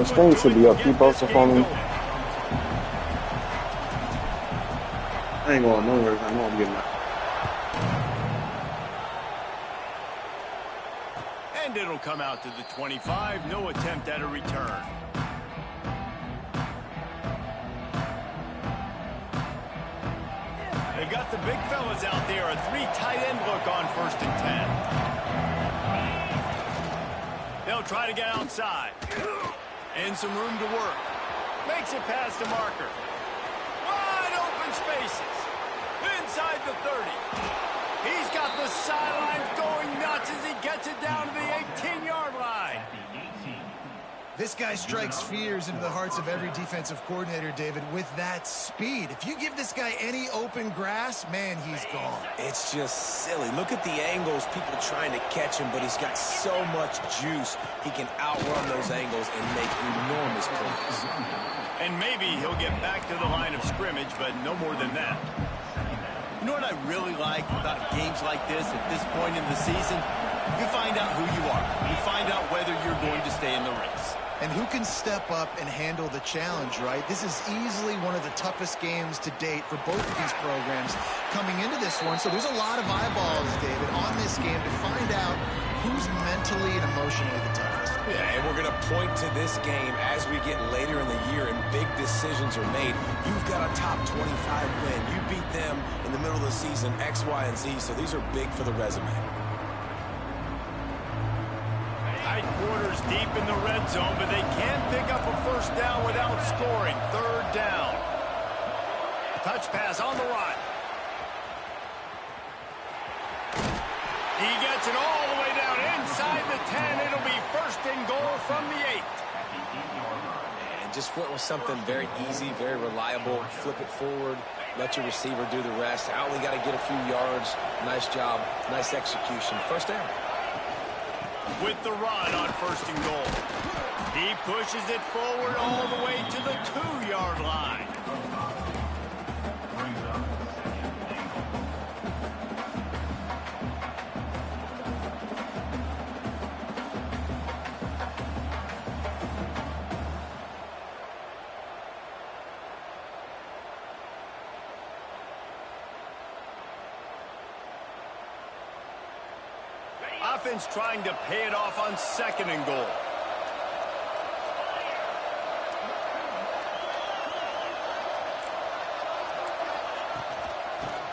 Screen should be up. Keep posting for me. I ain't going nowhere. I know I'm getting out. And it'll come out to the 25. No attempt at a return. They've got the big fellas out there. A 3 tight end look on 1st and 10. They'll try to get outside. And some room to work. Makes it past the marker. Wide open spaces. Inside the 30. He's got the sidelines going nuts as he gets it down to the 18-yard line. This guy strikes fears into the hearts of every defensive coordinator, David, with that speed. If you give this guy any open grass, man, he's gone. It's just silly. Look at the angles, people trying to catch him, but he's got so much juice. He can outrun those angles and make enormous plays. And maybe he'll get back to the line of scrimmage, but no more than that. You know what I really like about games like this at this point in the season? You find out who you are. You find out whether you're going to stay in the race. And who can step up and handle the challenge, right? This is easily one of the toughest games to date for both of these programs coming into this one. So there's a lot of eyeballs, David, on this game to find out who's mentally and emotionally the toughest. Yeah, and we're going to point to this game as we get later in the year and big decisions are made. You've got a top 25 win. You beat them in the middle of the season, X, Y, and Z, so these are big for the resume. Tight quarters deep in the red zone, but they can't pick up a 1st down without scoring. 3rd down. Touch pass on the run. He gets it all the way down inside the 10. It'll be 1st and goal from the 8. And just went with something very easy, very reliable. Flip it forward. Let your receiver do the rest. I only got to get a few yards. Nice job. Nice execution. 1st down. With the run on 1st and goal. He pushes it forward all the way to the 2-yard line. Offense trying to pay it off on 2nd and goal.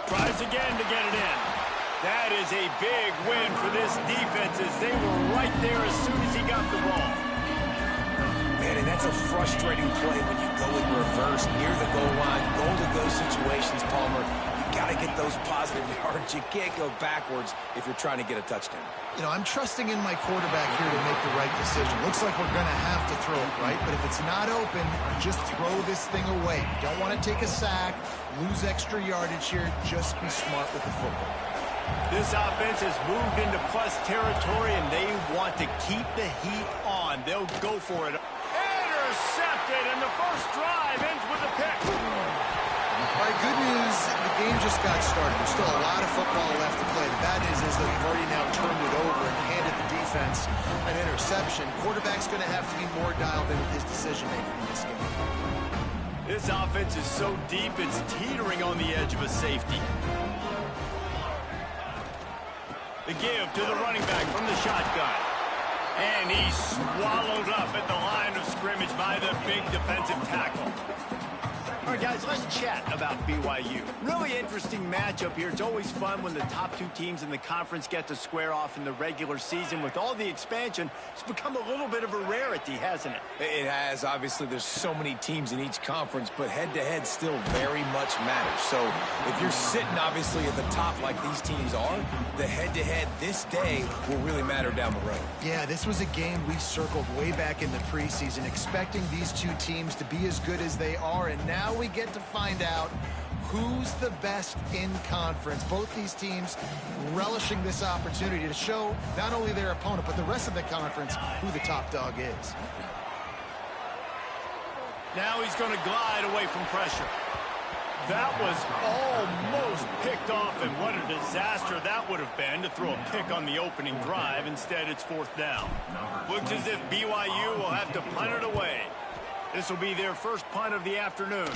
Tries again to get it in. That is a big win for this defense as they were right there as soon as he got the ball. Man, and that's a frustrating play when you go in reverse near the goal line. Goal-to-go situations, Palmer. Got to get those positive yards. You can't go backwards if you're trying to get a touchdown. You know, I'm trusting in my quarterback here to make the right decision. Looks like we're going to have to throw it, right? But if it's not open, just throw this thing away. You don't want to take a sack, lose extra yardage here. Just be smart with the football. This offense has moved into plus territory, and they want to keep the heat on. They'll go for it. Intercepted, and the first drive ends with a pick. All right, good news. The game just got started. There's still a lot of football left to play. The bad news is that we've already now turned it over and handed the defense an interception. Quarterback's going to have to be more dialed in with his decision-making in this game. This offense is so deep, it's teetering on the edge of a safety. The give to the running back from the shotgun. And he's swallowed up at the line of scrimmage by the big defensive tackle. All right, guys, let's chat about BYU. Really interesting matchup here. It's always fun when the top 2 teams in the conference get to square off in the regular season. With all the expansion, it's become a little bit of a rarity, hasn't it? It has. Obviously, there's so many teams in each conference, but head-to-head still very much matters. So if you're sitting, obviously, at the top like these teams are, the head-to-head this day will really matter down the road. Yeah, this was a game we circled way back in the preseason, expecting these 2 teams to be as good as they are, and now we get to find out who's the best in conference. Both these teams relishing this opportunity to show not only their opponent, but the rest of the conference who the top dog is. Now he's going to glide away from pressure. That was almost picked off, and what a disaster that would have been to throw a pick on the opening drive. Instead, it's 4th down. Looks as if BYU will have to punt it away. This will be their first punt of the afternoon.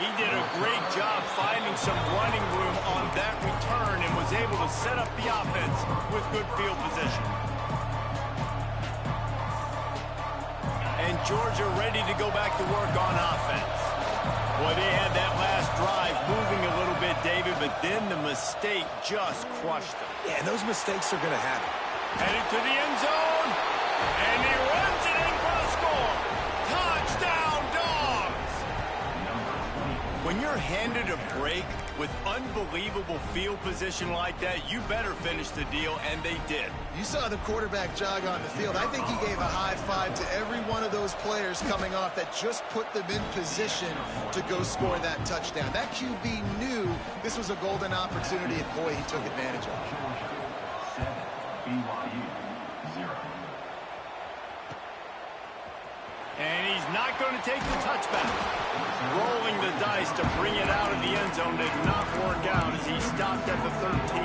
He did a great job finding some running room on that return and was able to set up the offense with good field position. And Georgia ready to go back to work on offense. Boy, they had that last drive moving a little bit, David, but then the mistake just crushed them. Yeah, and those mistakes are going to happen. Headed to the end zone, and he runs it in for the score. Touchdown, Dogs! When you're handed a break with unbelievable field position like that, you better finish the deal, and they did. You saw the quarterback jog on the field. I think he gave a high five to every one of those players coming off that just put them in position to go score that touchdown. That QB knew this was a golden opportunity, and boy, he took advantage of it. And he's not going to take the touchback. Rolling the dice to bring it out of the end zone did not work out as he stopped at the 13.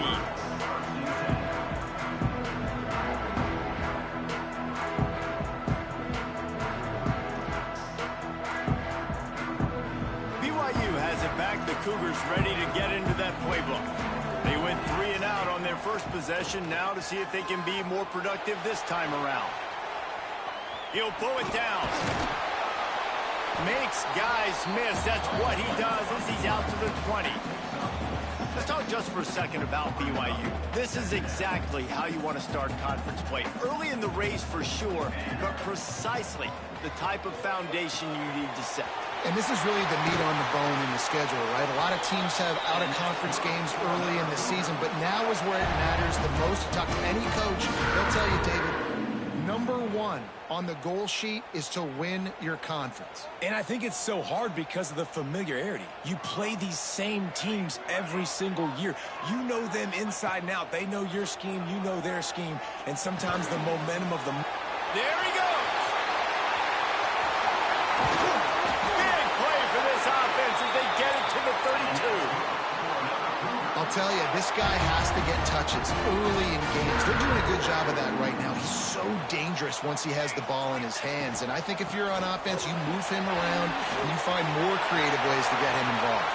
BYU has it back. The Cougars ready to get into that playbook. They went 3 and out on their first possession. Now to see if they can be more productive this time around. He'll pull it down. Makes guys miss. That's what he does as he's out to the 20. Let's talk just for a second about BYU. This is exactly how you want to start conference play. Early in the race for sure, but precisely the type of foundation you need to set. And this is really the meat on the bone in the schedule, right? A lot of teams have out-of-conference games early in the season, but now is where it matters the most. Talk to any coach, they'll tell you, David, number 1 on the goal sheet is to win your conference. And I think it's so hard because of the familiarity. You play these same teams every single year. You know them inside and out. They know your scheme, you know their scheme, and sometimes the momentum of the... There he goes! Big play for this offense as they get it to the 32. I'll tell you, this guy has to get touches early in games. They're doing a good job of that right now. He's so dangerous once he has the ball in his hands. And I think if you're on offense, you move him around and you find more creative ways to get him involved.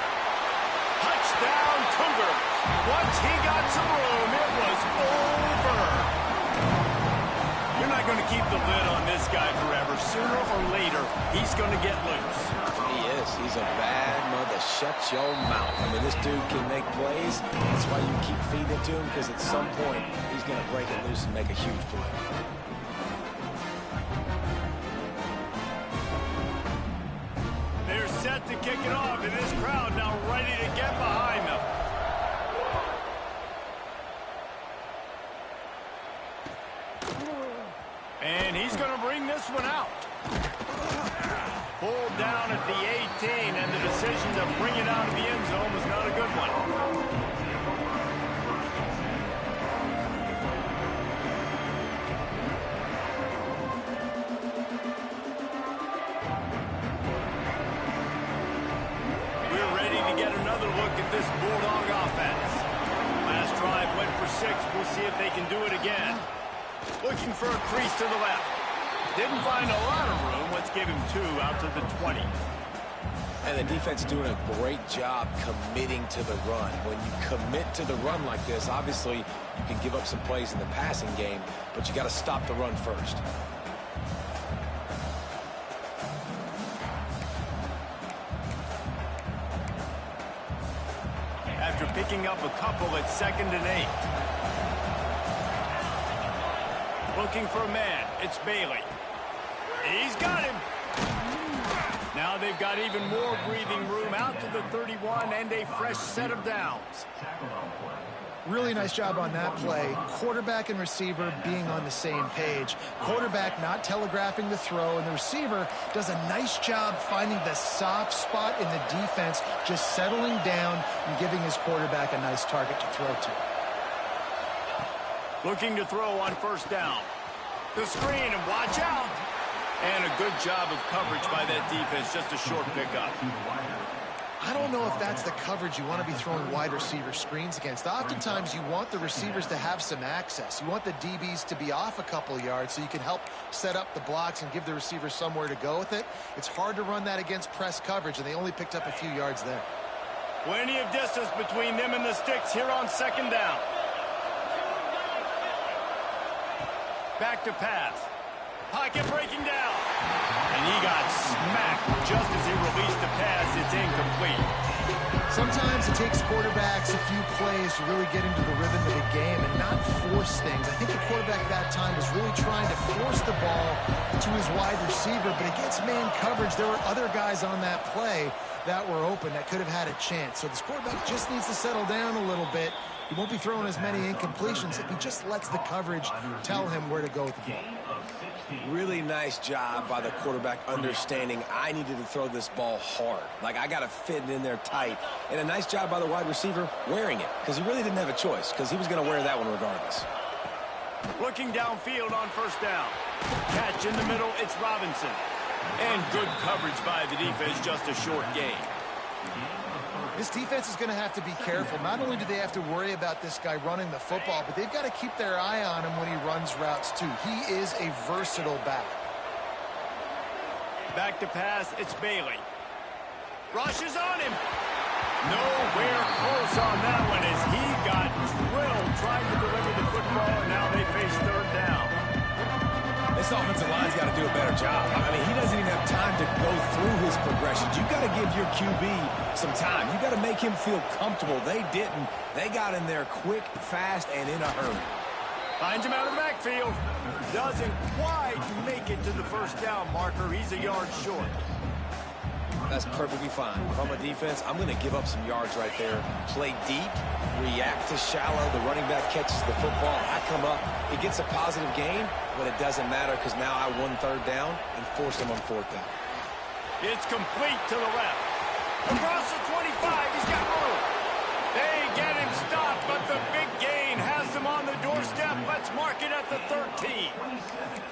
Touchdown, Cougars. Once he got some room, it was over. You're not going to keep the lid on this guy forever. Sooner or later, he's going to get loose. He is. He's a bad mother. Shut your mouth. I mean, this dude can make plays. That's why you keep feeding it to him, because at some point, he's going to break it loose and make a huge play. They're set to kick it off, and this crowd now ready to get behind them. And he's going to bring this one out. Pulled down at the 18, and the decision to bring it out of the end zone was not a good one. We're ready to get another look at this Bulldog offense. Last drive went for 6. We'll see if they can do it again. Looking for a crease to the left. Didn't find a lot of room. Let's give him 2 out to the 20. And the defense doing a great job committing to the run. When you commit to the run like this, obviously you can give up some plays in the passing game, but you got to stop the run first. After picking up a couple at 2nd and 8. Looking for a man. It's Bailey. He's got him. Now they've got even more breathing room out to the 31 and a fresh set of downs. Really nice job on that play. Quarterback and receiver being on the same page. Quarterback not telegraphing the throw, and the receiver does a nice job finding the soft spot in the defense, just settling down and giving his quarterback a nice target to throw to. Looking to throw on 1st down. The screen, and watch out. And a good job of coverage by that defense, just a short pickup. I don't know if that's the coverage you want to be throwing wide receiver screens against. Oftentimes, you want the receivers to have some access. You want the DBs to be off a couple yards so you can help set up the blocks and give the receiver somewhere to go with it. It's hard to run that against press coverage, and they only picked up a few yards there. Plenty of distance between them and the sticks here on second down. Back to pass. Pocket breaking down. And he got smacked just as he released the pass. It's incomplete. Sometimes it takes quarterbacks a few plays to really get into the rhythm of the game and not force things. I think the quarterback that time was really trying to force the ball to his wide receiver, but against man coverage, there were other guys on that play that were open that could have had a chance. So this quarterback just needs to settle down a little bit. He won't be throwing as many incompletions if he just lets the coverage tell him where to go with the ball. Really nice job by the quarterback understanding I needed to throw this ball hard. Like, I got to fit it in there tight. And a nice job by the wide receiver wearing it, because he really didn't have a choice, because he was going to wear that one regardless. Looking downfield on first down. Catch in the middle, it's Robinson. And good coverage by the defense, just a short gain. This defense is going to have to be careful. Not only do they have to worry about this guy running the football, but they've got to keep their eye on him when he runs routes too. He is a versatile back. Back to pass, it's Bailey. Rush is on him. Nowhere close on that one as he got drilled trying to deliver the football, and now they face third down. This offensive line's got to do a better job. I mean, he doesn't even have time to go through his progressions. You've got to give your QB some time. You've got to make him feel comfortable. They didn't. They got in there quick, fast, and in a hurry. Finds him out of the backfield. Doesn't quite make it to the first down marker. He's a yard short. That's perfectly fine. If I'm a defense, I'm going to give up some yards right there. Play deep, react to shallow. The running back catches the football. I come up. He gets a positive gain, but it doesn't matter because now I won third down and forced him on fourth down. It's complete to the left. Across the 25, he's got room. They get him stopped, but the big gain has him on the doorstep. Let's mark it at the 13.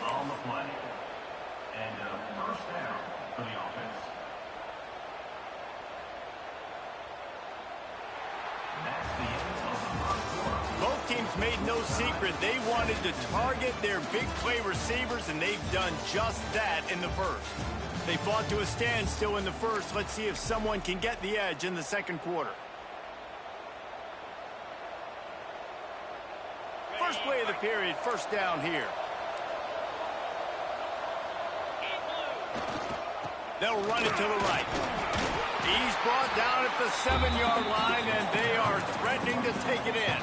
On the play. And first down for the offense. Both teams made no secret they wanted to target their big play receivers, and they've done just that in the first. They fought to a standstill in the first. Let's see if someone can get the edge in the second quarter. First play of the period, first down here. They'll run it to the right. He's brought down at the 7-yard line, and they are threatening to take it in.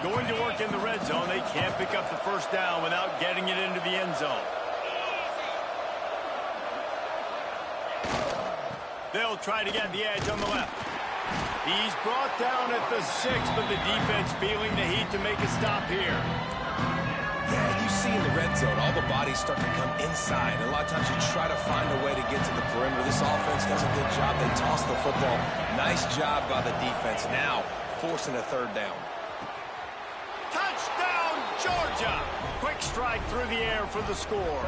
Going to work in the red zone. They can't pick up the first down without getting it into the end zone. They'll try to get the edge on the left. He's brought down at the 6, but the defense feeling the heat to make a stop here. Yeah, you see in the red zone, all the bodies start to come inside. And a lot of times you try to find a way to get to the perimeter. This offense does a good job. They toss the football. Nice job by the defense. Now, forcing a third down. Touchdown, Georgia! Quick strike through the air for the score.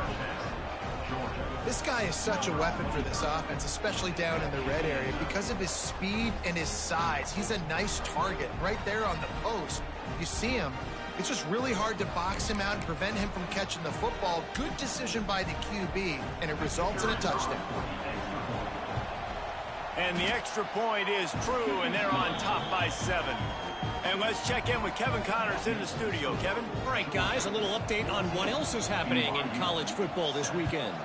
This guy is such a weapon for this offense, especially down in the red area, because of his speed and his size. He's a nice target right there on the post. You see him. It's just really hard to box him out and prevent him from catching the football. Good decision by the QB, and it results in a touchdown. And the extra point is true, and they're on top by 7. And let's check in with Kevin Connors in the studio. Kevin? All right, guys, a little update on what else is happening in college football this weekend.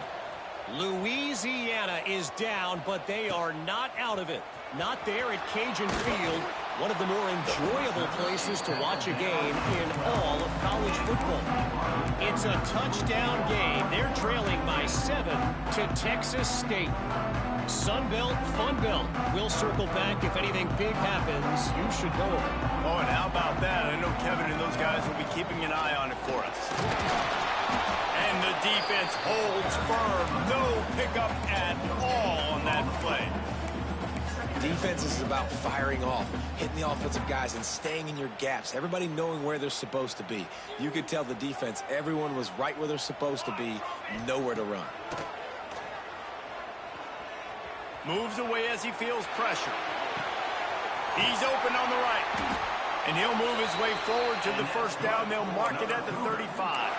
Louisiana is down, but they are not out of it. Not there at Cajun Field, one of the more enjoyable places to watch a game in all of college football. It's a touchdown game. They're trailing by 7 to Texas State. Sunbelt, Funbelt. We'll circle back if anything big happens. You should know it. Oh, and how about that? I know Kevin and those guys will be keeping an eye on it for us. And the defense holds firm. No pickup at all on that play. Defense is about firing off, hitting the offensive guys, and staying in your gaps. Everybody knowing where they're supposed to be. You could tell the defense, everyone was right where they're supposed to be, nowhere to run. Moves away as he feels pressure. He's open on the right. And he'll move his way forward to the first down. They'll mark it at the 35.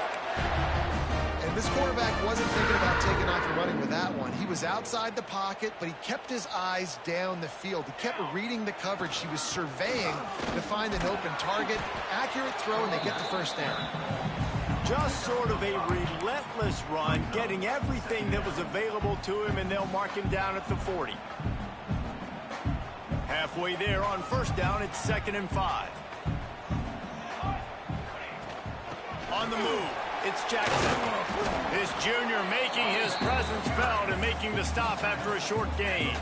And this quarterback wasn't thinking about taking off and running with that one. He was outside the pocket, but he kept his eyes down the field. He kept reading the coverage. He was surveying to find an open target. Accurate throw, and they get the first down. Just sort of a relentless run, getting everything that was available to him, and they'll mark him down at the 40. Halfway there on first down, it's 2nd and 5. On the move, it's Jackson. This junior making his presence felt and making the stop after a short gain.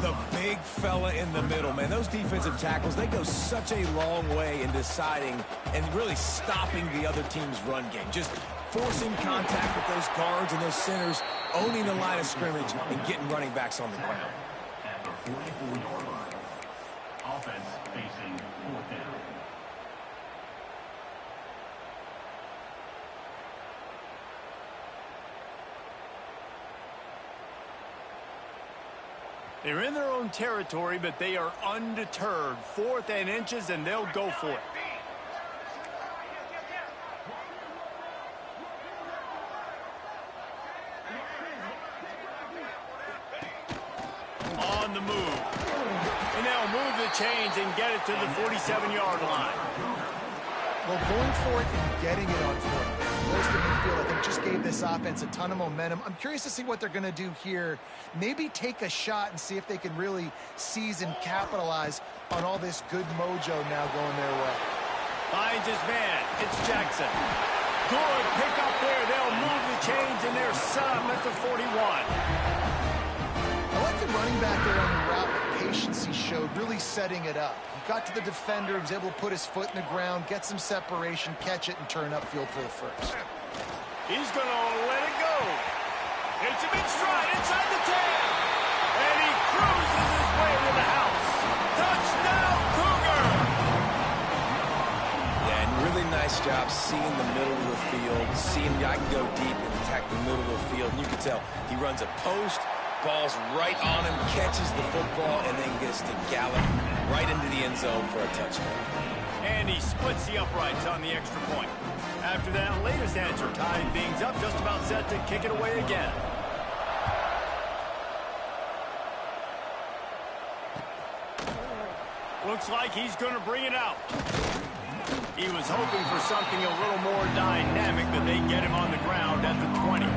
The big fella in the middle, man. Those defensive tackles, they go such a long way in deciding and really stopping the other team's run game. Just forcing contact with those guards and those centers, owning the line of scrimmage, and getting running backs on the ground. At the 44-yard line. Offense facing 4th down. They're in their own territory, but they are undeterred. 4th and inches, and they'll go for it. On the move. And they'll move the chains and get it to the 47-yard line. Well, going for it and getting it on 4th down. Most of midfield, I think, just gave this offense a ton of momentum. I'm curious to see what they're going to do here. Maybe take a shot and see if they can really seize and capitalize on all this good mojo now going their way. Finds his man. It's Jackson. Good pick up there. They'll move the chains, and they're set up at the 41. I like the running back there on the route, the patience he showed, really setting it up. He got to the defender, was able to put his foot in the ground, get some separation, catch it, and turn upfield for the first. He's going to let it go. It's a big stride inside the 10. And he cruises his way to the house. Touchdown, Cougar! Yeah, and really nice job seeing the middle of the field, seeing I can go deep and attack the middle of the field. And you can tell he runs a post, ball's right on him, catches the football, and then gets to gallop right into the end zone for a touchdown. And he splits the uprights on the extra point. After that latest answer, tying things up, just about set to kick it away again. Looks like he's going to bring it out. He was hoping for something a little more dynamic, but they get him on the ground at the 20.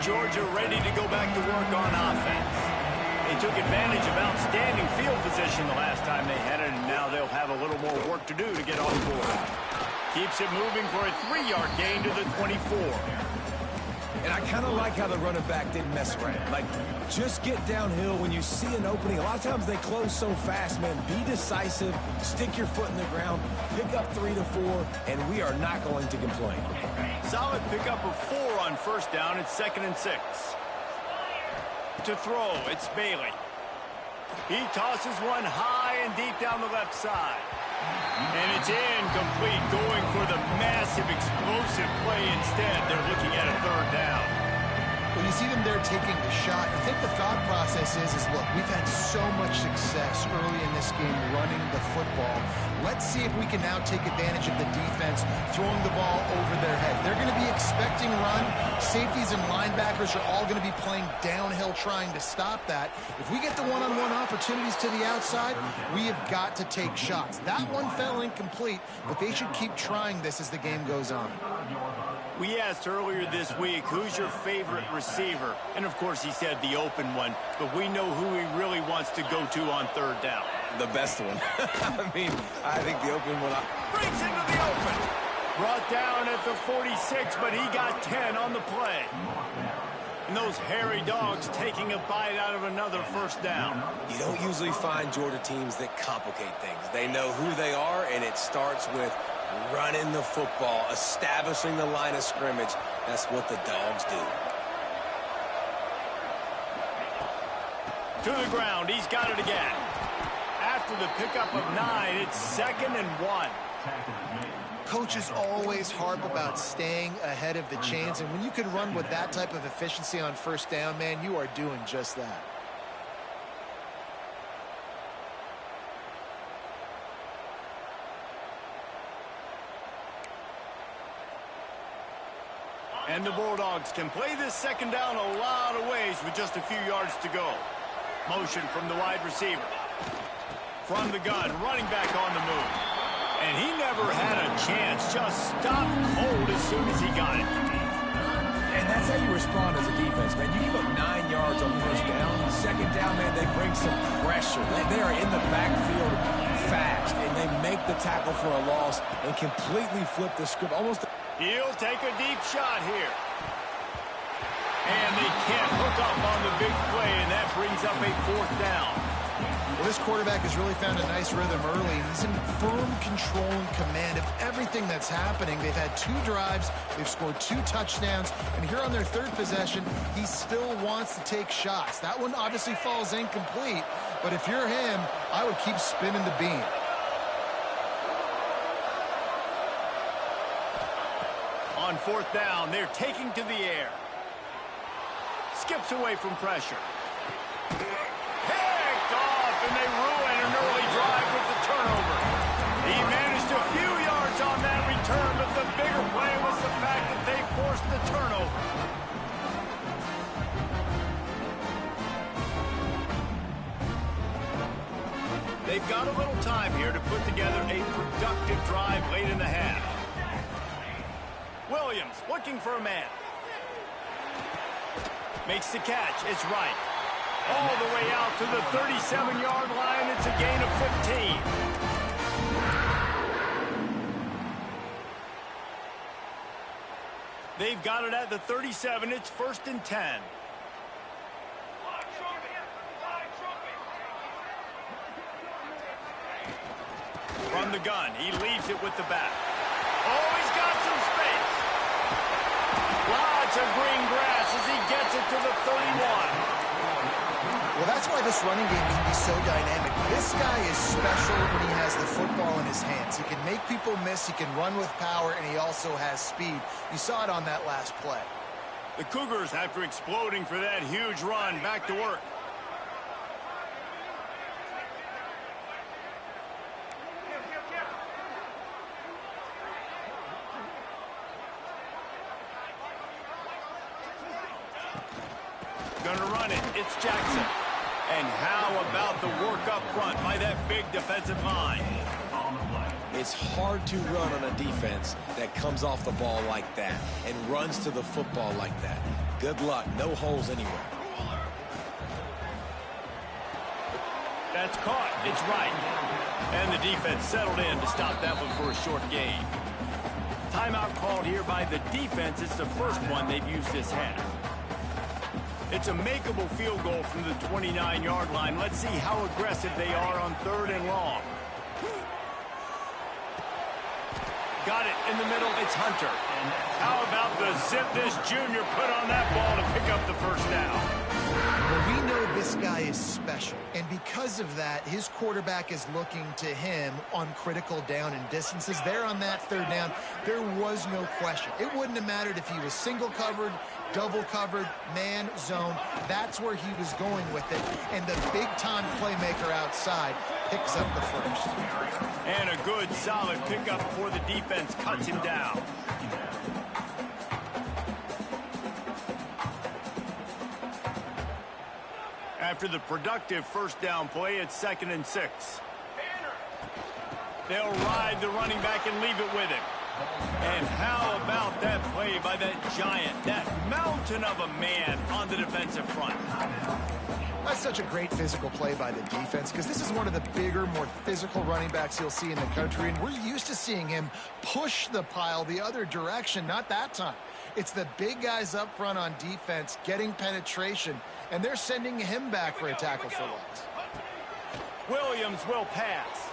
Georgia ready to go back to work on offense. They took advantage of outstanding field position the last time they had it, and now they'll have a little more work to do to get on board. Keeps it moving for a 3-yard gain to the 24. And I kind of like how the running back didn't mess around. Like, just get downhill when you see an opening. A lot of times they close so fast, man. Be decisive, stick your foot in the ground, pick up 3 to 4, and we are not going to complain. Solid pickup of 4 on first down. It's 2nd and 6. To throw, it's Bailey. He tosses one high and deep down the left side. And it's incomplete, going for the massive, explosive play instead. They're looking at a 3rd down. When you see them there taking the shot, I think the thought process is look, we've had so much success early in this game running the football. Let's see if we can now take advantage of the defense throwing the ball over their head. They're going to be expecting run. Safeties and linebackers are all going to be playing downhill trying to stop that. If we get the one-on-one opportunities to the outside, we have got to take shots. That one fell incomplete, but they should keep trying this as the game goes on. We asked earlier this week, who's your favorite receiver? And, of course, he said the open one. But we know who he really wants to go to on 3rd down. The best one. I mean, I think the open one. Breaks into the open. Brought down at the 46, but he got 10 on the play. And those hairy dogs taking a bite out of another first down. You don't usually find Georgia teams that complicate things. They know who they are, and it starts with running the football, establishing the line of scrimmage. That's what the Dogs do. To the ground, he's got it again. After the pickup of 9, it's 2nd and 1. Coaches always harp about staying ahead of the chains, and when you can run with that type of efficiency on first down, man, you are doing just that. And the Bulldogs can play this 2nd down a lot of ways with just a few yards to go. Motion from the wide receiver. From the gun, running back on the move. And he never had a chance. Just stopped cold as soon as he got it. And that's how you respond as a defense, man. You give up 9 yards on first down. 2nd down, man, they bring some pressure. They are in the backfield fast, and they make the tackle for a loss and completely flip the script. He'll take a deep shot here. And they can't hook up on the big play, and that brings up a 4th down. Well, this quarterback has really found a nice rhythm early. He's in firm control and command of everything that's happening. They've had 2 drives. They've scored 2 touchdowns. And here on their 3rd possession, he still wants to take shots. That one obviously falls incomplete. But if you're him, I would keep spinning the beam. On 4th down, they're taking to the air. Skips away from pressure. Picked off, and they ruin an early drive with the turnover. He managed a few yards on that return, but the bigger play was the fact that they forced the turnover. They've got a little time here to put together a productive drive late in the half. Williams looking for a man. Makes the catch. It's right. All the way out to the 37-yard line. It's a gain of 15. They've got it at the 37. It's 1st and 10. From the gun, he leaves it with the back. Oh, he's got some space. Lots of green grass as he gets it to the 31. Well, that's why this running game can be so dynamic. This guy is special when he has the football in his hands. He can make people miss, he can run with power, and he also has speed. You saw it on that last play. The Cougars, after exploding for that huge run, back to work. Gonna run it. It's Jackson. And how about the work up front by that big defensive line? It's hard to run on a defense that comes off the ball like that and runs to the football like that. Good luck. No holes anywhere. That's caught. It's right. And the defense settled in to stop that one for a short gain. Timeout called here by the defense. It's the first one they've used this half. It's a makeable field goal from the 29-yard line. Let's see how aggressive they are on 3rd and long. Got it in the middle. It's Hunter. How about the zip this junior put on that ball to pick up the first down? Well, we know this guy is special, and because of that, his quarterback is looking to him on critical down and distances. There on that 3rd down, there was no question. It wouldn't have mattered if he was single covered, double covered, man, zone. That's where he was going with it, and the big-time playmaker outside picks up the first. And a good, solid pickup before the defense cuts him down. After the productive first down play, it's 2nd and 6. They'll ride the running back and leave it with him. And how about that play by that giant, that mountain of a man on the defensive front? That's such a great physical play by the defense because this is one of the bigger, more physical running backs you'll see in the country, and we're used to seeing him push the pile the other direction, not that time. It's the big guys up front on defense getting penetration, and they're sending him back for a tackle for loss. Williams will pass,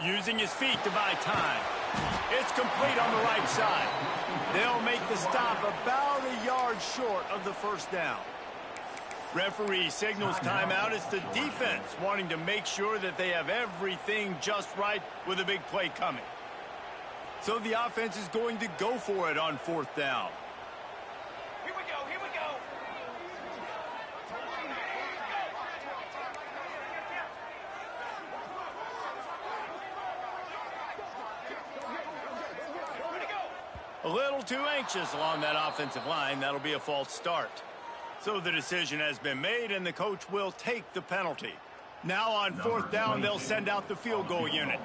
using his feet to buy time. It's complete on the right side. They'll make the stop about a yard short of the first down. Referee signals timeout. It's the defense wanting to make sure that they have everything just right with a big play coming. So the offense is going to go for it on fourth down. Here we go, here we go. A little too anxious along that offensive line. That'll be a false start. So the decision has been made, and the coach will take the penalty. Now on fourth down, they'll send out the field goal unit.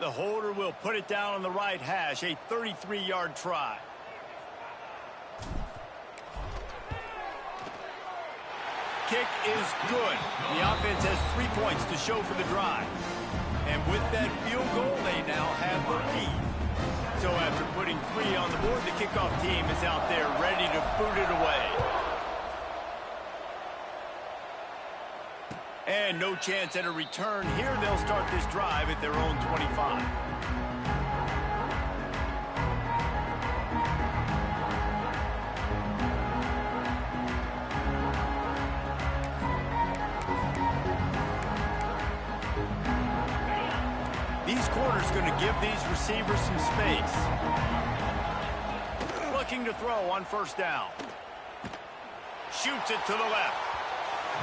The holder will put it down on the right hash, a 33-yard try. Kick is good. The offense has 3 points to show for the drive. And with that field goal, they now have the lead. So after putting 3 on the board, the kickoff team is out there ready to boot it away. And no chance at a return here. They'll start this drive at their own 25. These corners going to give these receivers some space. Looking to throw on first down. Shoots it to the left.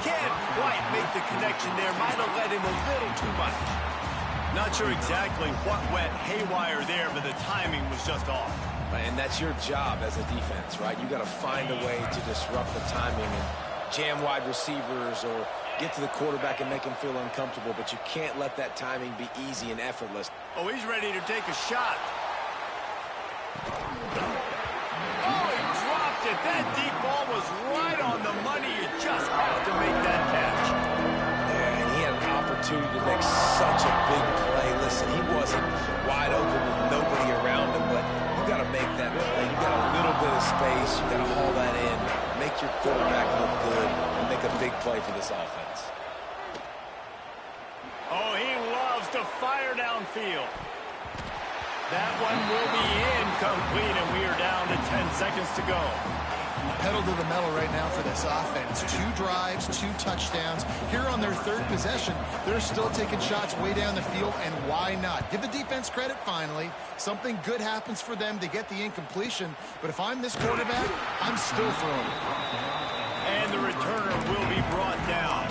Can't quite make the connection there. Might have led him a little too much. Not sure exactly what went haywire there, but the timing was just off. And that's your job as a defense, right? You got to find a way to disrupt the timing and jam wide receivers or get to the quarterback and make him feel uncomfortable, but you can't let that timing be easy and effortless. Oh, he's ready to take a shot. That deep ball was right on the money. You just have to make that catch. Yeah, and he had an opportunity to make such a big play. Listen, he wasn't wide open with nobody around him, but you got to make that play. You got a little bit of space. You got to haul that in, make your quarterback look good, and make a big play for this offense. Oh, he loves to fire downfield. That one will be incomplete, and we are down to 10 seconds to go. Pedal to the metal right now for this offense. 2 drives, 2 touchdowns. Here on their third possession, they're still taking shots way down the field, and why not? Give the defense credit finally. Something good happens for them to get the incompletion, but if I'm this quarterback, I'm still throwing it. And the returner will be brought down.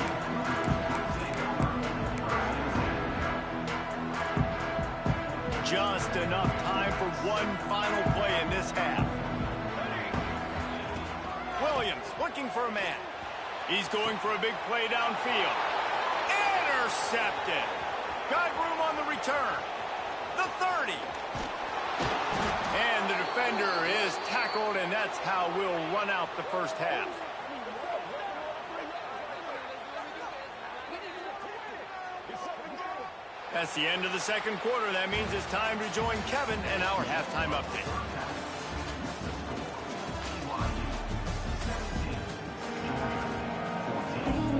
Just enough time for one final play in this half. Williams looking for a man. He's going for a big play downfield. Intercepted. Got room on the return. The 30. And the defender is tackled, and that's how we'll run out the first half. That's the end of the second quarter. That means it's time to join Kevin and our halftime update.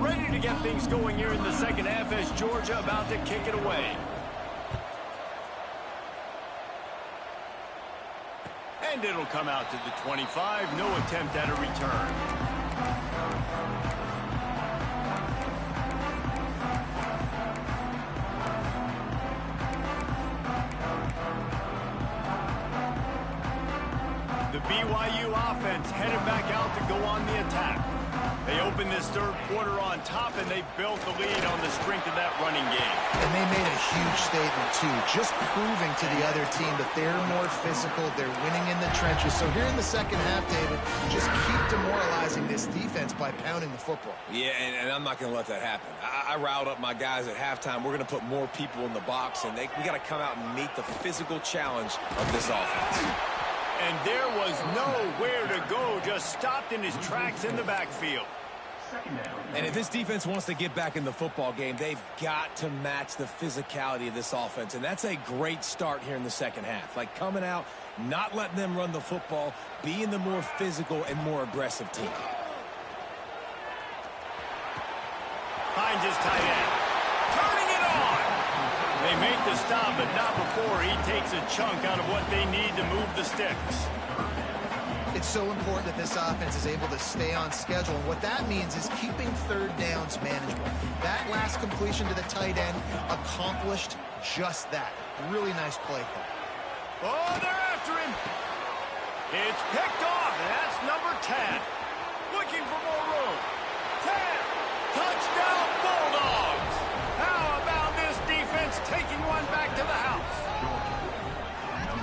Ready to get things going here in the second half as Georgia about to kick it away. And it'll come out to the 25. No attempt at a return. The BYU offense headed back out to go on the attack. They opened this third quarter on top, and they built the lead on the strength of that running game. And they made a huge statement, too, just proving to the other team that they're more physical, they're winning in the trenches. So here in the second half, David, just keep demoralizing this defense by pounding the football. Yeah, and I'm not going to let that happen. I riled up my guys at halftime. We're going to put more people in the box, and we got to come out and meet the physical challenge of this offense. And there was nowhere to go, just stopped in his tracks in the backfield. second down. And if this defense wants to get back in the football game, they've got to match the physicality of this offense. And that's a great start here in the second half. Like coming out, not letting them run the football, being the more physical and more aggressive team. Finds his tight end. Turning it on. They make the stop, but not before he takes a chunk out of what they need to move the sticks. It's so important that this offense is able to stay on schedule. And what that means is keeping third downs manageable. That last completion to the tight end accomplished just that. Really nice play call. Oh, they're after him. It's picked off, and that's number 10. Looking for more room. 10. Touchdown, Bulldogs. How about this defense taking one back to the house?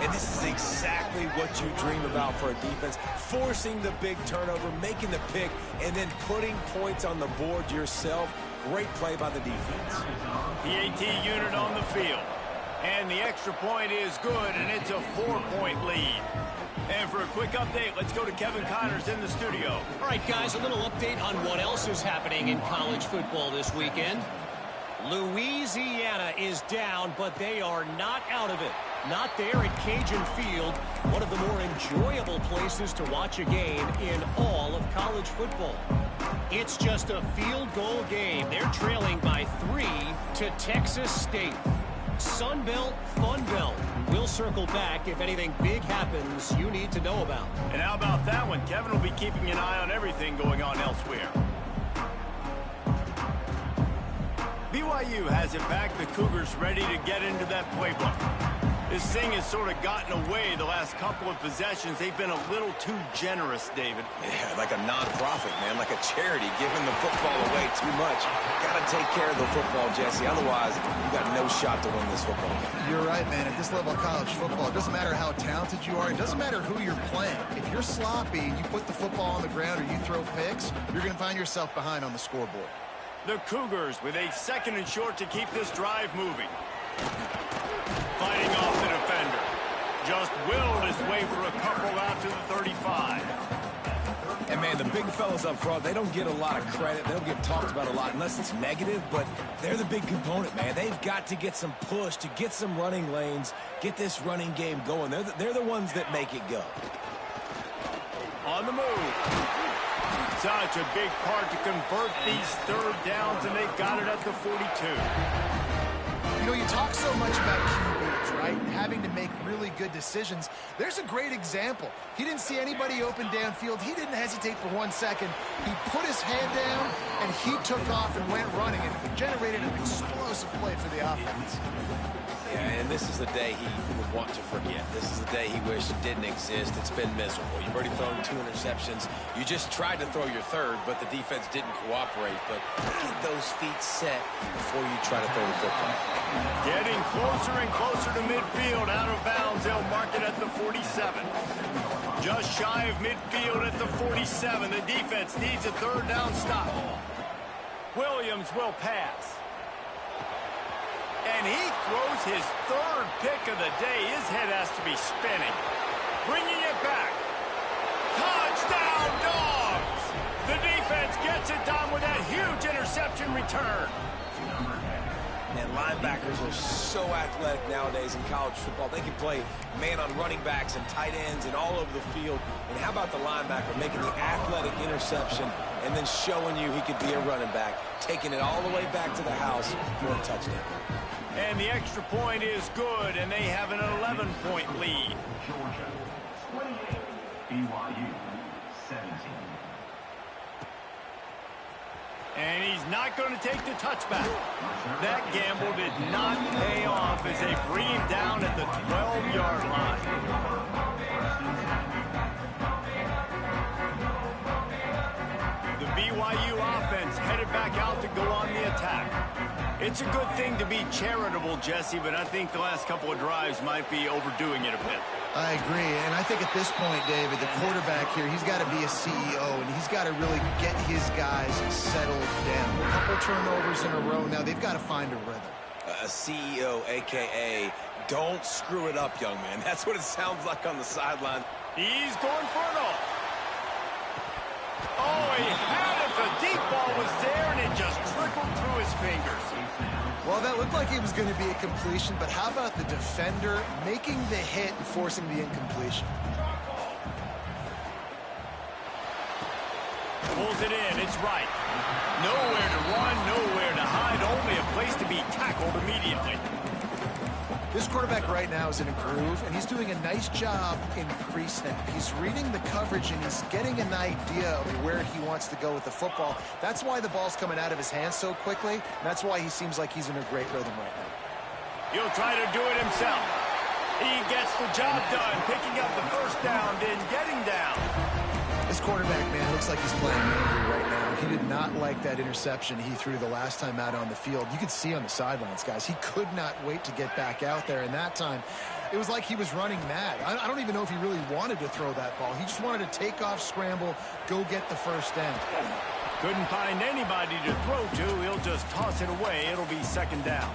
And this is exactly what you dream about for a defense. Forcing the big turnover, making the pick, and then putting points on the board yourself. Great play by the defense. The AT unit on the field. And the extra point is good, and it's a 4-point lead. And for a quick update, let's go to Kevin Connors in the studio. All right, guys, a little update on what else is happening in college football this weekend. Louisiana is down, but they are not out of it. Not there at Cajun Field, one of the more enjoyable places to watch a game in all of college football. It's just a field goal game. They're trailing by 3 to Texas State. Sun Belt, Fun Belt. We'll circle back if anything big happens you need to know about. And how about that one? Kevin will be keeping an eye on everything going on elsewhere. BYU has it back. The Cougars ready to get into that playbook. This thing has sort of gotten away the last couple of possessions. They've been a little too generous, David. Yeah, like a nonprofit, man, like a charity, giving the football away too much. Got to take care of the football, Jesse. Otherwise, you got no shot to win this football game. You're right, man. At this level of college football, it doesn't matter how talented you are. It doesn't matter who you're playing. If you're sloppy and you put the football on the ground or you throw picks, you're going to find yourself behind on the scoreboard. The Cougars with a 2nd and short to keep this drive moving. Fighting off the defender. Just willed his way for a couple out to the 35. And, man, the big fellas up front, they don't get a lot of credit. They don't get talked about a lot unless it's negative, but they're the big component, man. They've got to get some push, to get some running lanes, get this running game going. They're the ones that make it go. On the move. Such a big part to convert these third downs, and they got it at the 42. You know, you talk so much about QBs, right? Having to make really good decisions. There's a great example. He didn't see anybody open downfield. He didn't hesitate for 1 second. He put his head down, and he took off and went running, and generated an explosive play for the offense. Yeah, and this is the day he would want to forget. This is the day he wished didn't exist. It's been miserable. You've already thrown 2 interceptions. You just tried to throw your third, but the defense didn't cooperate. But get those feet set before you try to throw the football. Getting closer and closer to midfield. Out of bounds, they'll mark it at the 47. Just shy of midfield at the 47. The defense needs a third down stop. Williams will pass. And he throws his 3rd pick of the day. His head has to be spinning. Bringing it back. Touchdown, Dogs! The defense gets it done with that huge interception return. And linebackers are so athletic nowadays in college football. They can play man on running backs and tight ends and all over the field. And how about the linebacker making the athletic interception and then showing you he could be a running back, taking it all the way back to the house for a touchdown. And the extra point is good, and they have an 11-point lead. Georgia 28, BYU 17. And he's not going to take the touchback. That gamble did not pay off as they bring him down at the 12-yard line. The BYU offense headed back out to go on the attack. It's a good thing to be charitable, Jesse, but I think the last couple of drives might be overdoing it a bit. I agree, and I think at this point, David, the quarterback here, he's got to be a CEO, and he's got to really get his guys settled down. A couple turnovers in a row now. They've got to find a rhythm. A CEO, a.k.a. don't screw it up, young man. That's what it sounds like on the sideline. He's going for it all. Oh, he had it. The deep ball was there, and it just trickled through his fingers. Well, that looked like it was going to be a completion, but how about the defender making the hit and forcing the incompletion? Pulls it in. It's right. Nowhere to run, nowhere to hide, only a place to be tackled immediately. This quarterback right now is in a groove, and he's doing a nice job in pre-snap. He's reading the coverage, and he's getting an idea of where he wants to go with the football. That's why the ball's coming out of his hands so quickly, and that's why he seems like he's in a great rhythm right now. He'll try to do it himself. He gets the job done, picking up the first down, then getting down. This quarterback, man, looks like he's playing angry right now. He did not like that interception he threw the last time out on the field. You could see on the sidelines, guys, he could not wait to get back out there. And that time, it was like he was running mad. I don't even know if he really wanted to throw that ball. He just wanted to take off, scramble, go get the first down. Couldn't find anybody to throw to. He'll just toss it away. It'll be second down.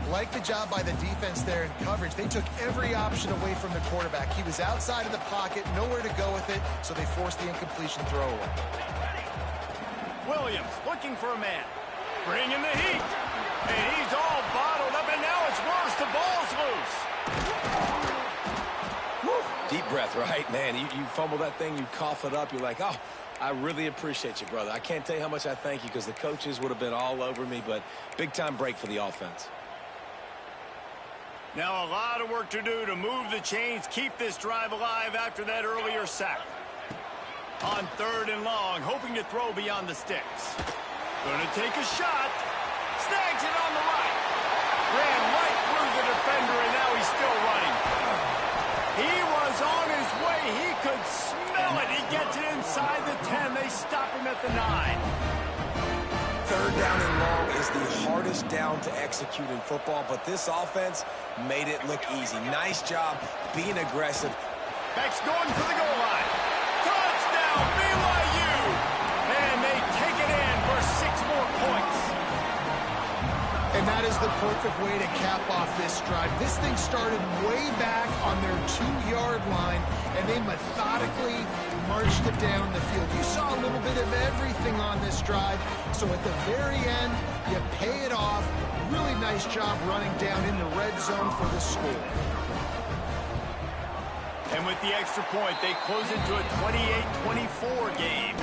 Like the job by the defense there in coverage. They took every option away from the quarterback. He was outside of the pocket, nowhere to go with it, so they forced the incompletion throw away. Williams looking for a man. Bringing the heat. And he's all bottled up, and now it's worse. The ball's loose. Woo. Deep breath, right? Man, you fumble that thing, you cough it up, you're like, oh, I really appreciate you, brother. I can't tell you how much I thank you because the coaches would have been all over me, but big-time break for the offense. Now a lot of work to do to move the chains, keep this drive alive after that earlier sack. On third and long, hoping to throw beyond the sticks. Gonna take a shot. Snags it on the right. Ran right through the defender, and now he's still running. He was on his way. He could smell it. He gets it inside the 10. They stop him at the 9. Third down and long is the hardest down to execute in football, but this offense made it look easy. Nice job being aggressive. Beck's going for the goal line. Touchdown, BYU! And they take it in for 6 more points. And that is the perfect way to cap off this drive. This thing started way back on their 2-yard line, and they methodically marched it down the field. You saw a little bit of everything on this drive, so at the very end, you pay it off. Really nice job running down in the red zone for the score. And with the extra point, they close it to a 28-24 game.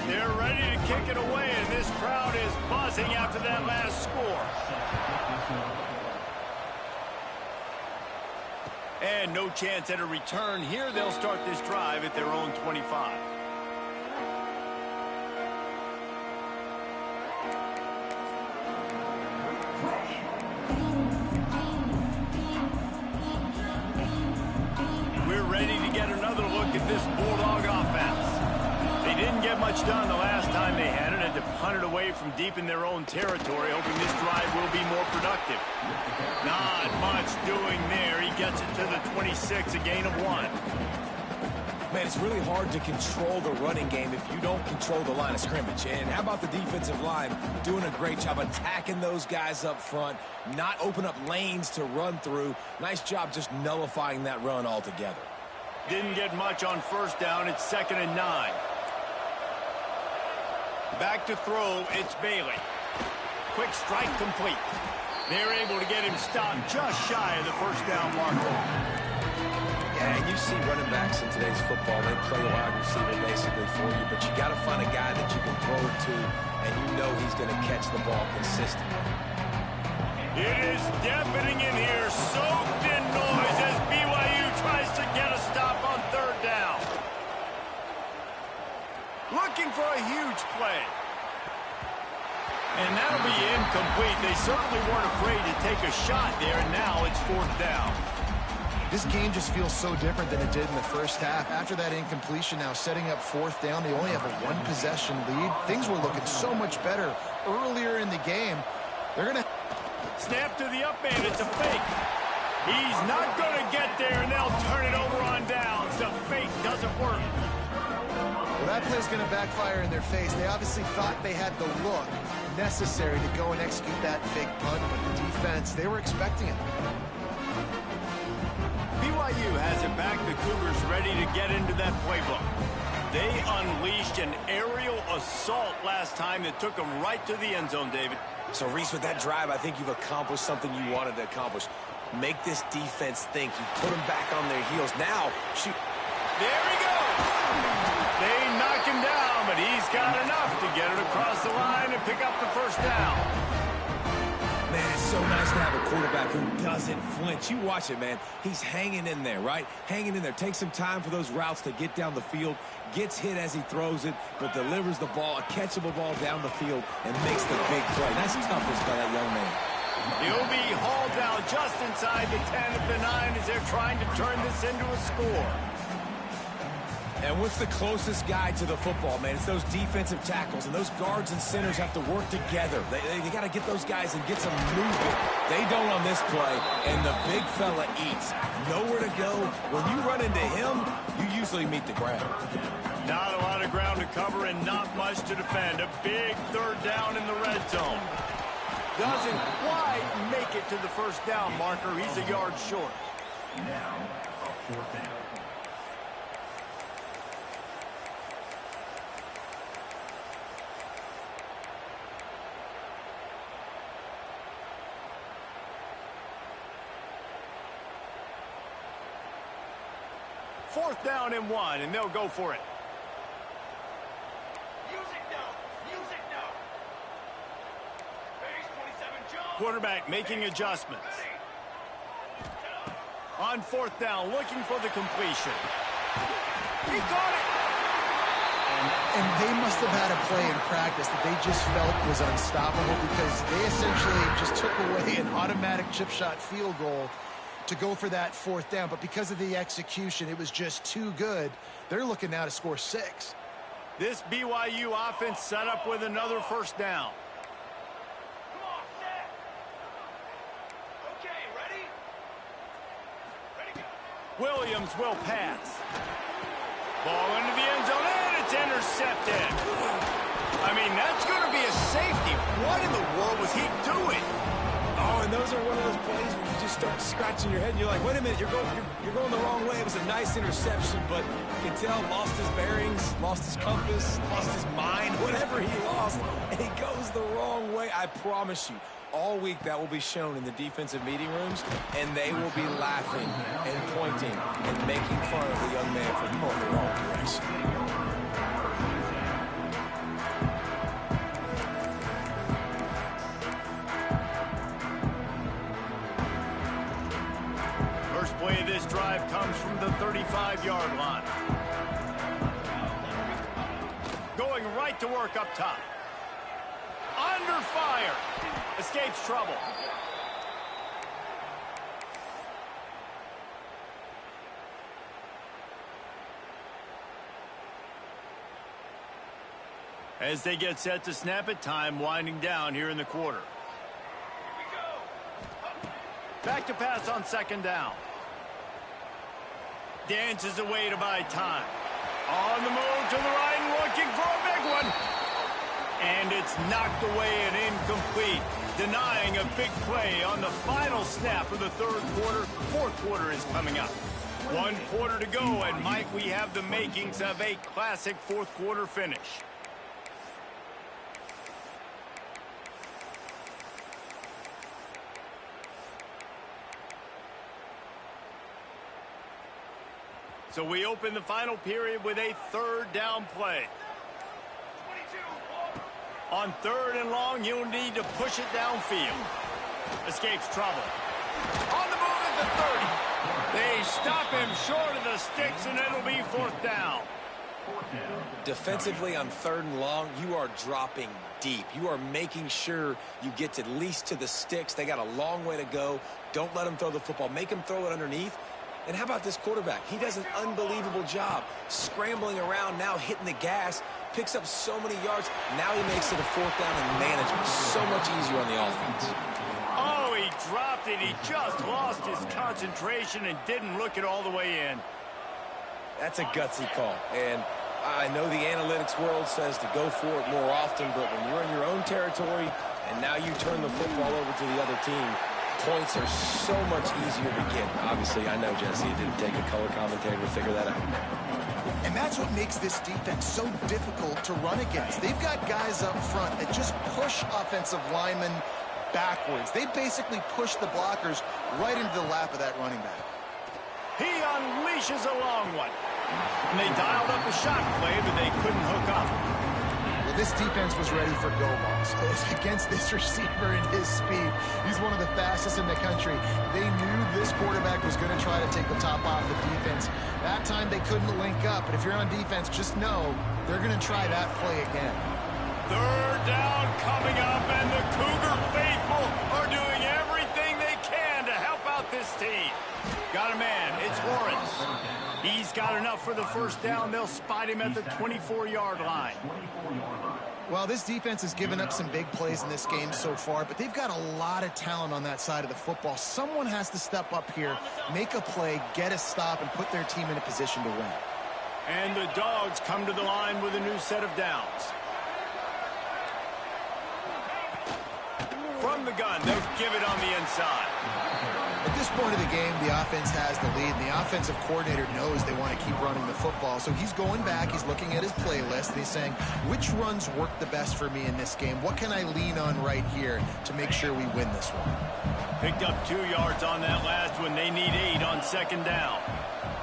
They're ready to kick it away, and this crowd is buzzing after that last score. And no chance at a return here. They'll start this drive at their own 25. We're ready to get another look at this Bulldog offense. They didn't get much done the last time they had it, and to punt it away from deep in their own territory, hoping this drive will be more productive. Not much doing there. He gets it to the 26, a gain of 1. Man, it's really hard to control the running game if you don't control the line of scrimmage. And how about the defensive line doing a great job attacking those guys up front, not open up lanes to run through. Nice job just nullifying that run altogether. Didn't get much on first down. It's 2nd and 9. Back to throw, it's Bailey. Quick strike complete. They're able to get him stopped just shy of the first down marker. Yeah, and you see running backs in today's football, they play a wide receiver basically for you, but you got to find a guy that you can throw it to, and you know he's going to catch the ball consistently. It is deafening in here, soaked in noise as BYU tries to get a stop on third down. Looking for a huge play. And that'll be incomplete. They certainly weren't afraid to take a shot there, and now it's 4th down. This game just feels so different than it did in the first half. After that incompletion, now setting up 4th down, they only have a 1-possession lead. Things were looking so much better earlier in the game. They're going to... Snap to the up man. It's a fake. He's not going to get there, and they'll turn it over on downs. The fake doesn't work. Well, that play's going to backfire in their face. They obviously thought they had the look necessary to go and execute that fake punt, but the defense, they were expecting it. BYU has it back. The Cougars ready to get into that playbook. They unleashed an aerial assault last time that took them right to the end zone, David. So, Reese, with that drive, I think you've accomplished something you wanted to accomplish. Make this defense think. You put them back on their heels. Now, shoot. There he goes. They knock him down, but he's got enough to get it across the line and pick up the first down. Man, it's so nice to have a quarterback who doesn't flinch. You watch it, man. He's hanging in there, right? Hanging in there. Takes some time for those routes to get down the field. Gets hit as he throws it, but delivers the ball, a catchable ball down the field, and makes the big play. That's toughness by that young man. He'll be hauled down just inside the 10 at the 9 as they're trying to turn this into a score. And what's the closest guy to the football, man? It's those defensive tackles, and those guards and centers have to work together. They got to get those guys and get some movement. They don't on this play, and the big fella eats. Nowhere to go. When you run into him, you usually meet the ground. Not a lot of ground to cover and not much to defend. A big third down in the red zone. Doesn't quite make it to the first down marker. He's a yard short. Now, a 4th down. Fourth down and 1, and they'll go for it. Quarterback making adjustments. On 4th down, looking for the completion. He caught it! And they must have had a play in practice that they just felt was unstoppable because they essentially just took away an automatic chip shot field goal to go for that 4th down. But because of the execution, it was just too good. They're looking now to score 6. This BYU offense set up with another first down. Williams will pass. Ball into the end zone, and it's intercepted. I mean, that's going to be a safety. What in the world was he doing? Oh, and those are one of those plays where you just start scratching your head, and you're like, wait a minute, you're going the wrong way. It was a nice interception, but you can tell lost his bearings, lost his compass, lost his mind, whatever he lost, and he goes the wrong way. I promise you, all week that will be shown in the defensive meeting rooms, and they will be laughing and pointing and making fun of the young man for going the wrong direction. First play of this drive comes from the 35-yard line. Going right to work up top. Under fire. Escapes trouble. As they get set to snap it, time winding down here in the quarter. Back to pass on 2nd down. Dances away to buy time. On the move to the right and looking for a big one. And it's knocked away and incomplete, denying a big play on the final snap of the 3rd quarter. 4th quarter is coming up. 1 quarter to go, and Mike, we have the makings of a classic 4th quarter finish. So we open the final period with a 3rd down play. On 3rd and long, you'll need to push it downfield. Escapes trouble. On the move at the 30. They stop him short of the sticks, and it'll be 4th down. Defensively on 3rd and long, you are dropping deep. You are making sure you get at least to the sticks. They got a long way to go. Don't let them throw the football. Make them throw it underneath. And how about this quarterback? He does an unbelievable job scrambling around, now hitting the gas, picks up so many yards. Now he makes it a 4th down and management so much easier on the offense. Oh, he dropped it. He just lost his concentration and didn't look it all the way in. That's a gutsy call. And I know the analytics world says to go for it more often, but when you're in your own territory and now you turn the football over to the other team, points are so much easier to get. Obviously, I know, Jesse, it didn't take a color commentator to figure that out. And that's what makes this defense so difficult to run against. They've got guys up front that just push offensive linemen backwards. They basically push the blockers right into the lap of that running back. He unleashes a long one. And they dialed up a shot play, but they couldn't hook up. Well, this defense was ready for go balls. Against this receiver and his speed. He's one of the fastest in the country. They knew this quarterback was going to try to take the top off the defense. That time they couldn't link up. But if you're on defense, just know they're going to try that play again. Third down coming up, and the Cougar faithful are doing everything they can to help out this team. Got a man. It's Lawrence. He's got enough for the first down. They'll spot him at the 24-yard line. Well, this defense has given up some big plays in this game so far, but they've got a lot of talent on that side of the football. Someone has to step up here, make a play, get a stop, and put their team in a position to win. And the Dogs come to the line with a new set of downs. From the gun, they'll give it on the inside. At this point of the game, the offense has the lead, and the offensive coordinator knows they want to keep running the football. So he's going back, he's looking at his playlist, and he's saying, which runs work the best for me in this game? What can I lean on right here to make sure we win this one? Picked up 2 yards on that last one. They need 8 on second down.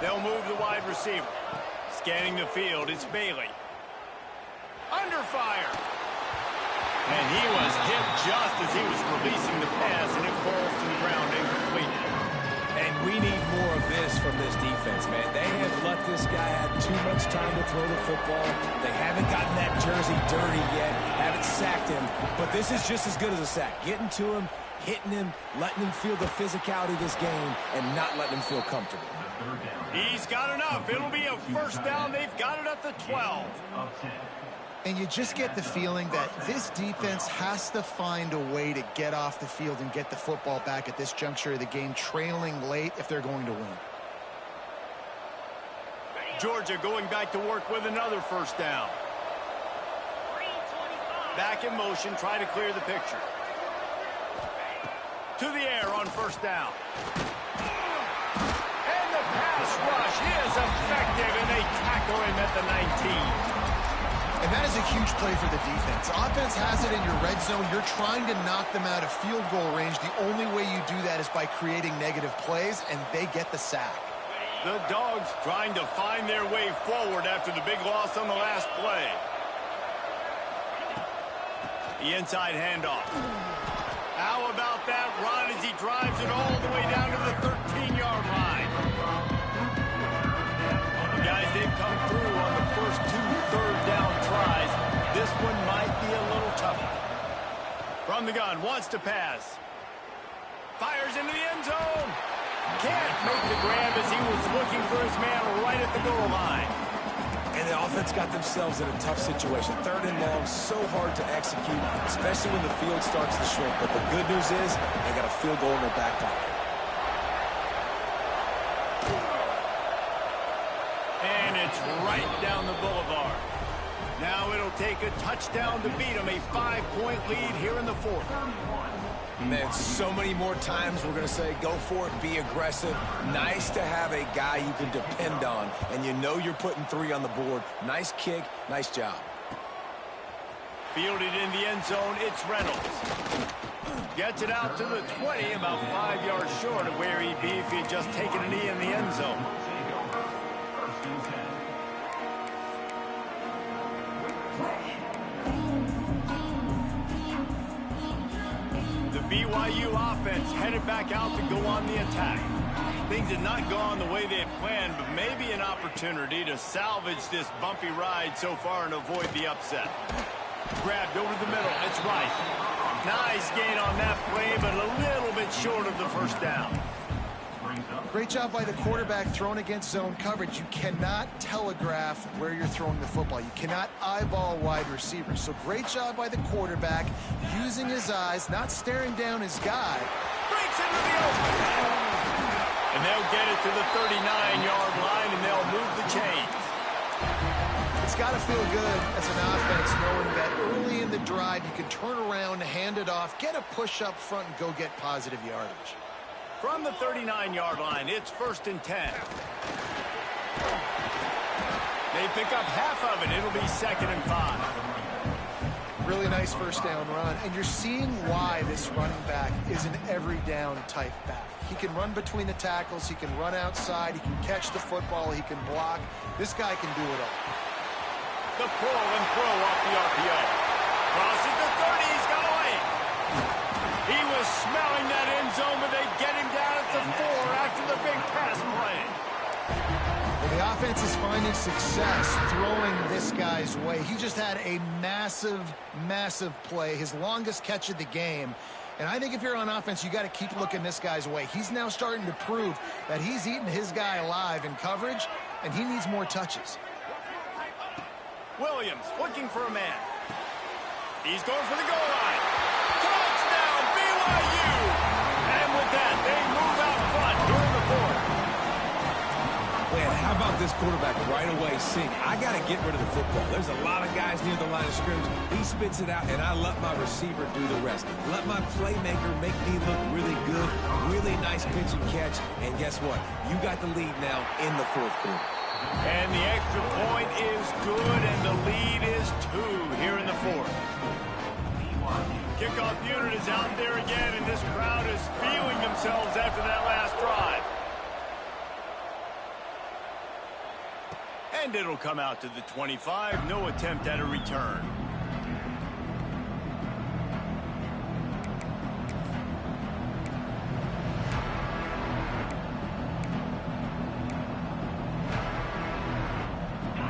They'll move the wide receiver. Scanning the field, it's Bailey. Under fire. And he was hit just as he was releasing the pass, and it falls to the ground incomplete. And we need more of this from this defense, man. They have let this guy have too much time to throw the football. They haven't gotten that jersey dirty yet, haven't sacked him. But this is just as good as a sack. Getting to him, hitting him, letting him feel the physicality of this game, and not letting him feel comfortable. He's got enough. It'll be a first down. They've got it at the 12. And you just get the feeling that this defense has to find a way to get off the field and get the football back at this juncture of the game, trailing late if they're going to win. Georgia going back to work with another first down. Back in motion, try to clear the picture. To the air on first down. And the pass rush is effective, and they tackle him at the 19. And that is a huge play for the defense. Offense has it in your red zone. You're trying to knock them out of field goal range. The only way you do that is by creating negative plays, and they get the sack. The Dogs trying to find their way forward after the big loss on the last play. The inside handoff. How about that run as he drives it all the way down to the 13-yard line? And guys, they've come through on the first 2 third-down tries. This one might be a little tougher. From the gun, wants to pass. Fires into the end zone. Can't make the grab as he was looking for his man right at the goal line. And the offense got themselves in a tough situation. Third and long, so hard to execute, especially when the field starts to shrink. But the good news is they got a field goal in their back pocket. And it's right down the boulevard. Now it'll take a touchdown to beat them. A 5-point lead here in the fourth. Man, so many more times we're going to say, go for it, be aggressive. Nice to have a guy you can depend on, and you know you're putting 3 on the board. Nice kick, nice job. Fielded in the end zone, it's Reynolds. Gets it out to the 20, about 5 yards short of where he'd be if he'd just taken a knee in the end zone. BYU offense headed back out to go on the attack. Things had not gone the way they had planned, but maybe an opportunity to salvage this bumpy ride so far and avoid the upset. Grabbed over the middle. It's right. Nice gain on that play, but a little bit short of the first down. Great job by the quarterback throwing against zone coverage. You cannot telegraph where you're throwing the football. You cannot eyeball wide receivers. So great job by the quarterback using his eyes, not staring down his guy. Breaks into the open. And they'll get it to the 39-yard line, and they'll move the chains. It's got to feel good as an offense knowing that early in the drive you can turn around, hand it off, get a push up front, and go get positive yardage. From the 39-yard line, it's 1st and 10. They pick up half of it. It'll be 2nd and 5. Really nice first down run, and you're seeing why this running back is an every down type back. He can run between the tackles, he can run outside, he can catch the football, he can block. This guy can do it all. The pull and throw off the RPO. Crosses the 30, he's got away. He was smelling that end zone, but they get him down at the 4 after the big pass play. Well, the offense is finding success throwing this guy's way. He just had a massive, massive play, his longest catch of the game. And I think if you're on offense, you got to keep looking this guy's way. He's now starting to prove that he's eating his guy alive in coverage, and he needs more touches. Williams looking for a man. He's going for the goal line. Touchdown, BYU! And with that, they move out front during the 4th. Man, how about this quarterback right away seeing, I got to get rid of the football. There's a lot of guys near the line of scrimmage. He spits it out, and I let my receiver do the rest. Let my playmaker make me look really good. Really nice pitch and catch. And guess what? You got the lead now in the 4th quarter. And the extra point is good, and the lead is 2 here in the 4th. Kickoff unit is out there again, and this crowd is feeling themselves after that last drive. And it'll come out to the 25. No attempt at a return.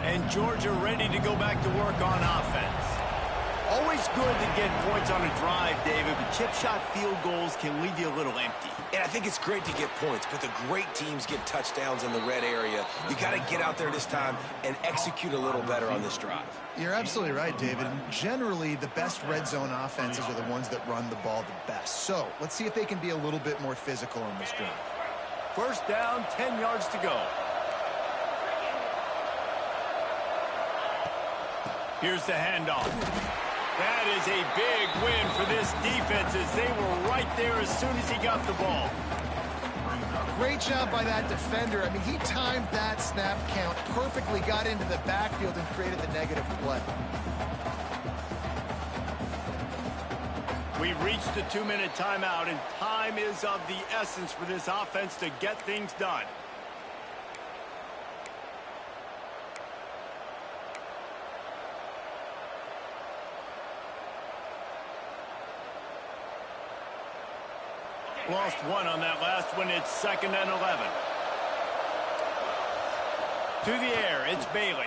And Georgia ready to go back to work on offense. Always good to get points on a drive, David, but chip shot field goals can leave you a little empty. And I think it's great to get points, but the great teams get touchdowns in the red area. You got to get out there this time and execute a little better on this drive. You're absolutely right, David. Generally, the best red zone offenses are the ones that run the ball the best. So let's see if they can be a little bit more physical on this drive. 1st down, 10 yards to go. Here's the handoff. That is a big win for this defense as they were right there as soon as he got the ball. Great job by that defender. I mean, he timed that snap count perfectly, got into the backfield and created the negative play. We've reached the 2-minute timeout, and time is of the essence for this offense to get things done. Lost 1 on that last one. It's 2nd and 11. To the air, it's Bailey.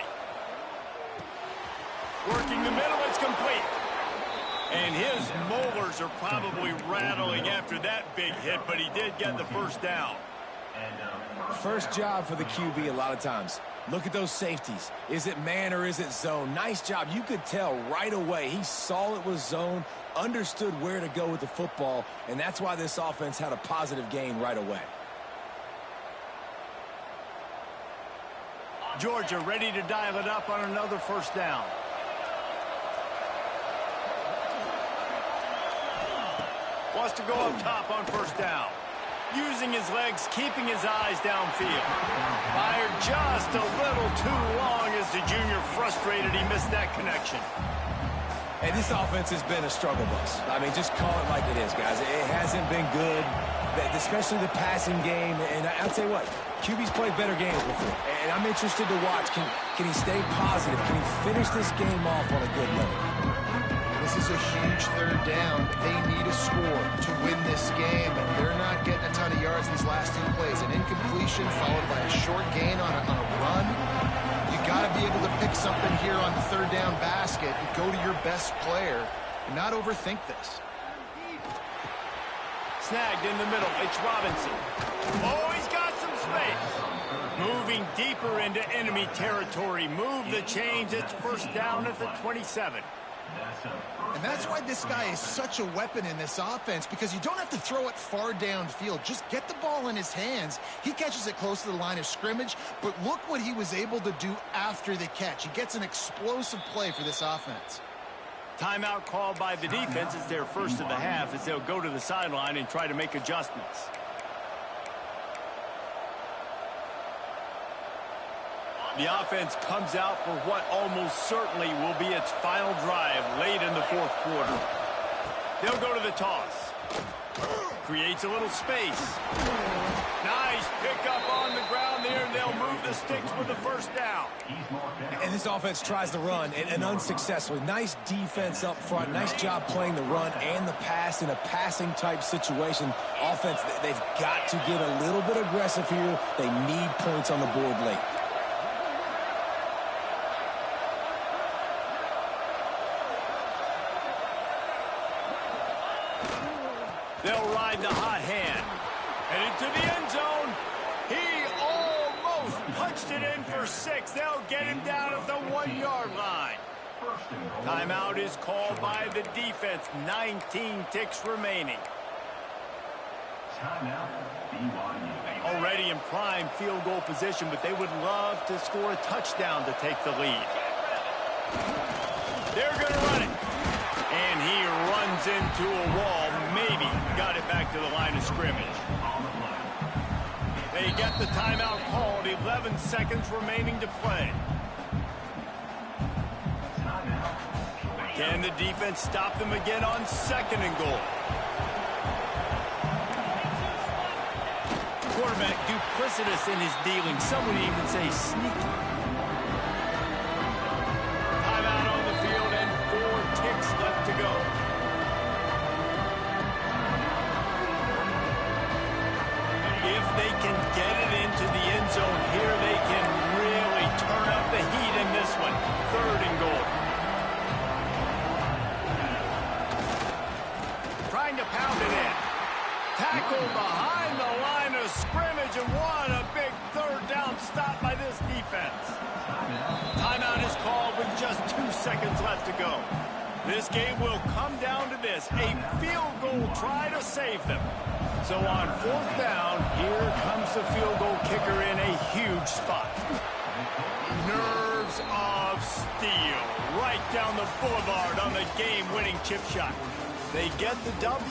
Working the middle, it's complete. And his molars are probably rattling after that big hit, but he did get the 1st down. First job for the QB a lot of times. Look at those safeties. Is it man or is it zone? Nice job. You could tell right away. He saw it was zone, understood where to go with the football, and that's why this offense had a positive gain right away. Georgia ready to dial it up on another 1st down. Wants to go up top on 1st down. Using his legs, keeping his eyes downfield. Fired just a little too long as the junior frustrated. He missed that connection. And this offense has been a struggle bus. I mean, just call it like it is, guys. It hasn't been good, especially the passing game. And I'll tell you what, QB's played better games before. And I'm interested to watch. Can he stay positive? Can he finish this game off on a good note? This is a huge 3rd down. They need a score to win this game, and they're not getting a ton of yards these last 2 plays. An incompletion followed by a short gain on a run. You got to be able to pick something here on the 3rd down basket and go to your best player and not overthink this. Snagged in the middle. It's Robinson. Oh, he's got some space. Moving deeper into enemy territory. Move the chains. It's 1st down at the 27. And that's why this guy is such a weapon in this offense, because you don't have to throw it far downfield. Just get the ball in his hands. He catches it close to the line of scrimmage, but look what he was able to do after the catch. He gets an explosive play for this offense. Timeout called by the defense. It's their first of the half as they'll go to the sideline and try to make adjustments. The offense comes out for what almost certainly will be its final drive late in the fourth quarter. They'll go to the toss. Creates a little space. Nice pickup on the ground there, and they'll move the sticks with the first down. And this offense tries to run, and unsuccessfully. Nice defense up front. Nice job playing the run and the pass in a passing-type situation. Offense, they've got to get a little bit aggressive here. They need points on the board late. They'll ride the hot hand. And into the end zone. He almost punched it in for 6. They'll get him down at the 1-yard line. Timeout is called by the defense. 19 ticks remaining. Already in prime field goal position, but they would love to score a touchdown to take the lead. They're going to run it. And he runs into a wall. Maybe got it back to the line of scrimmage. They get the timeout called. 11 seconds remaining to play. Can the defense stop them again on 2nd and goal? Quarterback duplicitous in his dealing. Some would even say sneaky. Timeout on the field and 4 ticks left to go. If they can get it into the end zone here, they can really turn up the heat in this one. 3rd and goal. Trying to pound it in. Tackle behind the line of scrimmage, and what a big 3rd down stop by this defense. Timeout is called with just 2 seconds left to go. This game will come down to this, a field goal try to save them. So on 4th down, here comes the field goal kicker in a huge spot. Nerves of steel right down the boulevard on the game-winning chip shot. They get the W.